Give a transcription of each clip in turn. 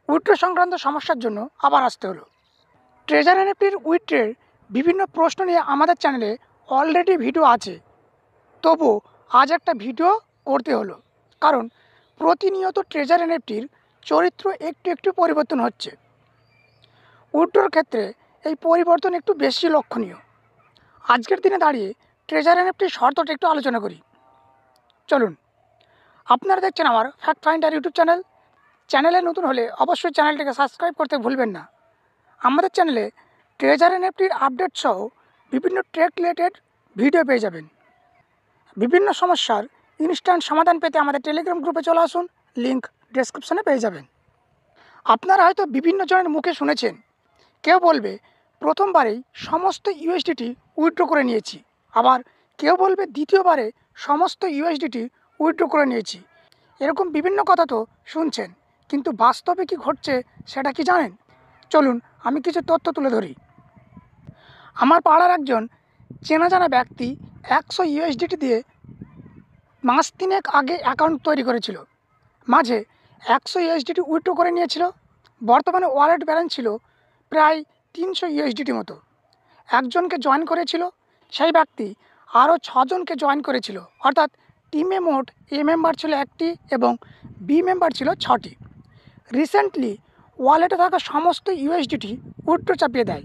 Withdraw সংক্রান্ত সমস্যার জন্য আবার আসতে হলো। ট্রেজার এনএফটির উইথড্রের বিভিন্ন প্রশ্ন নিয়ে আমাদের চ্যানেলে অলরেডি ভিডিও আছে, তবু আজ একটা ভিডিও করতে হলো, কারণ প্রতিনিয়ত ট্রেজার এনএফটির চরিত্র একটু একটু পরিবর্তন হচ্ছে। উইথড্রর ক্ষেত্রে এই পরিবর্তন একটু বেশি লক্ষণীয়। আজকের দিনে দাঁড়িয়ে ট্রেজার এনএফটির শর্তটা একটু আলোচনা করি। চলুন। আপনারা দেখছেন আমার ফ্যাক্ট ফাইন্ডার ইউটিউব চ্যানেল। চ্যানেলে নতুন হলে অবশ্যই চ্যানেলটিকে সাবস্ক্রাইব করতে ভুলবেন না। আমাদের চ্যানেলে ট্রেজার এনএফটির আপডেট সহ বিভিন্ন ট্রেক রিলেটেড ভিডিও পেয়ে যাবেন। বিভিন্ন সমস্যার ইনস্ট্যান্ট সমাধান পেতে আমাদের টেলিগ্রাম গ্রুপে চলে আসুন, লিঙ্ক ডেসক্রিপশনে পেয়ে যাবেন। আপনারা হয়তো বিভিন্ন জনের মুখে শুনেছেন, কেউ বলবে প্রথমবারেই সমস্ত ইউএসডিটি উইথড্র করে নিয়েছি, আবার কেউ বলবে দ্বিতীয়বারে সমস্ত ইউএসডিটি উইথড্র করে নিয়েছি। এরকম বিভিন্ন কথা তো শুনছেন, কিন্তু বাস্তবে কি ঘটছে সেটা কি জানেন? চলুন আমি কিছু তথ্য তুলে ধরি। আমার পাড়ার একজন চেনা জানা ব্যক্তি 100 ইউএসডিটি দিয়ে মাস 3 আগে অ্যাকাউন্ট তৈরি করেছিল। মাঝে 100 ইউএসডিটি উইথড্র করে নিয়েছিল। বর্তমানে ওয়ালেট ব্যালেন্স ছিল প্রায় 300 ইউএসডিটি মতো। একজনকে জয়েন করেছিল, সেই ব্যক্তি আরও 6 জনকে জয়েন করেছিল, অর্থাৎ টিমে মোট এ মেম্বার ছিল 1টি এবং বি মেম্বার ছিল 6টি। রিসেন্টলি ওয়ালেটে থাকা সমস্ত ইউএসডিটি উইথড্র চাপিয়ে দেয়।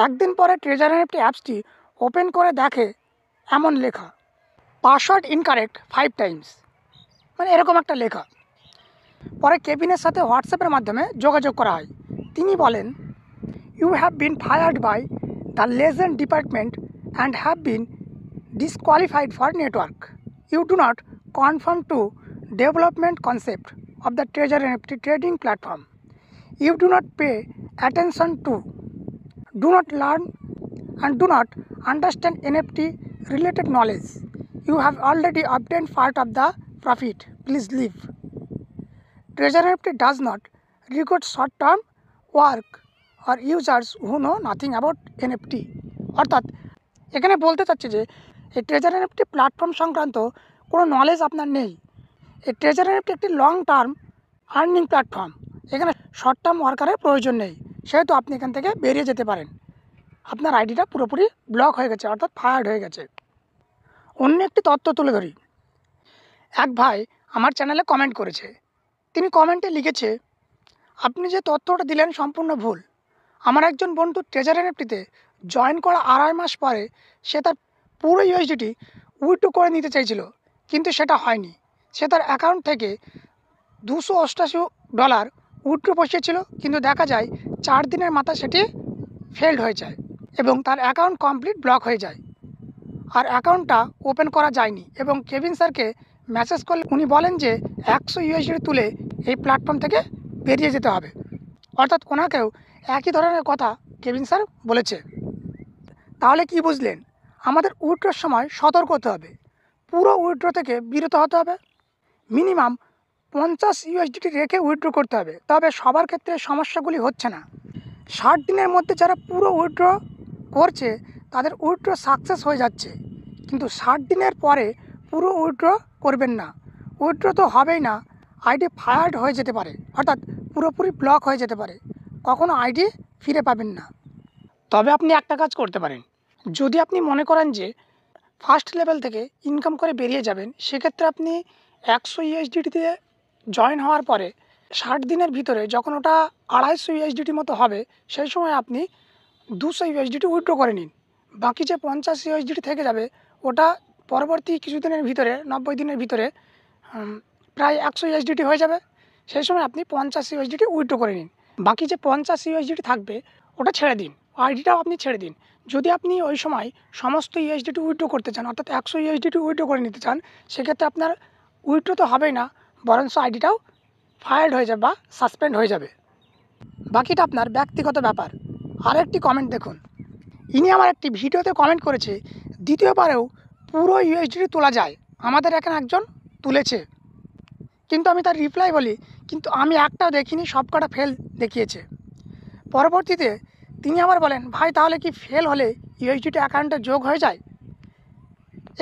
একদিন পরে ট্রেজার এনএফটি অ্যাপসটি ওপেন করে দেখে এমন লেখা, পাসওয়ার্ড ইনকারেক্ট 5 টাইমস, মানে এরকম একটা লেখা। পরে কেবিনের সাথে হোয়াটসঅ্যাপের মাধ্যমে যোগাযোগ করা হয়। তিনি বলেন, you have been fired by the legend department and have been disqualified for network. You do not conform to development concept of the Trezor NFT trading platform. You do not pay attention to, do not learn and do not understand NFT related knowledge. You have already obtained part of the profit. Please leave. Trezor NFT does not record short-term work or users who know nothing about NFT. অর্থাৎ এখানে বলতে চাচ্ছি যে এই treasure NFT platform সংক্রান্ত কোনো knowledge আপনার নেই। এই ট্রেজার এনএফটি একটি লং টার্ম আর্নিং প্ল্যাটফর্ম। এখানে শর্ট টার্ম ওয়ার্কারের প্রয়োজন নেই, সেহেতু আপনি এখান থেকে বেরিয়ে যেতে পারেন। আপনার আইডিটা পুরোপুরি ব্লক হয়ে গেছে, অর্থাৎ ফায়ার্ড হয়ে গেছে। অন্য একটি তথ্য তুলে ধরি। এক ভাই আমার চ্যানেলে কমেন্ট করেছে। তিনি কমেন্টে লিখেছে, আপনি যে তথ্যটা দিলেন সম্পূর্ণ ভুল। আমার একজন বন্ধু ট্রেজার এনএফটিতে জয়েন করা 2.5 মাস পরে সে তার পুরো ইউএসডিটি উইথড্র করে নিতে চাইছিল, কিন্তু সেটা হয়নি। সে তার অ্যাকাউন্ট থেকে $288 উইথড্র বসিয়েছিল, কিন্তু দেখা যায় 4 দিনের মাথায় সেটি ফেলড হয়ে যায় এবং তার অ্যাকাউন্ট কমপ্লিট ব্লক হয়ে যায়। আর অ্যাকাউন্টটা ওপেন করা যায়নি এবং কেভিন স্যারকে মেসেজ করলে উনি বলেন যে 100 ইউএসডি তুলে এই প্ল্যাটফর্ম থেকে বেরিয়ে যেতে হবে। অর্থাৎ ওনাকেও একই ধরনের কথা কেভিন স্যার বলেছে। তাহলে কি বুঝলেন? আমাদের উইথড্রর সময় সতর্ক হতে হবে, পুরো উইথড্র থেকে বিরত হতে হবে। মিনিমাম 50 ইউএসডিটি রেখে উইথড্র করতে হবে। তবে সবার ক্ষেত্রে সমস্যাগুলি হচ্ছে না। 60 দিনের মধ্যে যারা পুরো উইথড্র করছে তাদের উইথড্র সাকসেস হয়ে যাচ্ছে, কিন্তু 60 দিনের পরে পুরো উইথড্র করবেন না। উইথড্র তো হবেই না, আইডি ফায়ার্ড হয়ে যেতে পারে, অর্থাৎ পুরোপুরি ব্লক হয়ে যেতে পারে। কখনো আইডি ফিরে পাবেন না। তবে আপনি একটা কাজ করতে পারেন। যদি আপনি মনে করেন যে ফার্স্ট লেভেল থেকে ইনকাম করে বেরিয়ে যাবেন, সেক্ষেত্রে আপনি 100 ইউএসডিটি দিয়ে জয়েন হওয়ার পরে 60 দিনের ভিতরে যখন ওটা 250 ইউএসডিটি মতো হবে, সেই সময় আপনি 200 ইউএসডিটি উইথড্র করে নিন। বাকি যে 50 ইউএসডিটি থেকে যাবে ওটা পরবর্তী কিছুদিনের ভিতরে, 90 দিনের ভিতরে প্রায় 100 ইউএসডিটি হয়ে যাবে। সেই সময় আপনি 50 ইউএসডিটি উইথড্র করে নিন। বাকি যে 50 ইউএসডিটি থাকবে ওটা ছেড়ে দিন, আইডিটাও আপনি ছেড়ে দিন। যদি আপনি ওই সময় সমস্ত ইউএসডিটি উইথড্র করতে চান, অর্থাৎ 100 ইউএসডিটি উইথড্র করে নিতে চান, সেক্ষেত্রে আপনার উইথড্র তো হবেই না, বরঞ্চ আইডিটাও ফায়ার্ড হয়ে যাবে বা সাসপেন্ড হয়ে যাবে। বাকিটা আপনার ব্যক্তিগত ব্যাপার। আরেকটি কমেন্ট দেখুন। ইনি আমার একটি ভিডিওতে কমেন্ট করেছে, দ্বিতীয়বারেও পুরো ইউএসডিটি তোলা যায়, আমাদের এখানে একজন তুলেছে। কিন্তু আমি তার রিপ্লাই বলি, কিন্তু আমি একটাও দেখিনি, সবকটা ফেল দেখিয়েছে। পরবর্তীতে তিনি আবার বলেন, ভাই তাহলে কি ফেল হলে ইউএসডিটি অ্যাকাউন্টে যোগ হয়ে যায়?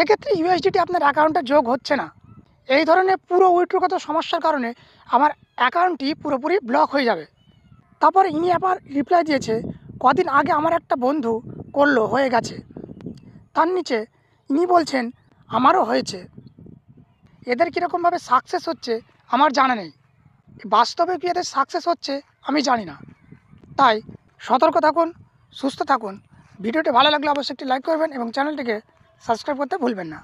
এক্ষেত্রে ইউএসডিটি আপনার অ্যাকাউন্টে যোগ হচ্ছে না। এই ধরনের পুরো উইথড্রগত সমস্যার কারণে আমার অ্যাকাউন্টটি পুরোপুরি ব্লক হয়ে যাবে। তারপর ইনি আবার রিপ্লাই দিয়েছে, কদিন আগে আমার একটা বন্ধু করলো, হয়ে গেছে। তার নিচে ইনি বলছেন আমারও হয়েছে। এদের কীরকমভাবে সাকসেস হচ্ছে আমার জানা নেই, বাস্তবে কি এদের সাকসেস হচ্ছে আমি জানি না। তাই সতর্ক থাকুন, সুস্থ থাকুন। ভিডিওটি ভালো লাগলে অবশ্যই একটি লাইক করবেন এবং চ্যানেলটিকে সাবস্ক্রাইব করতে ভুলবেন না।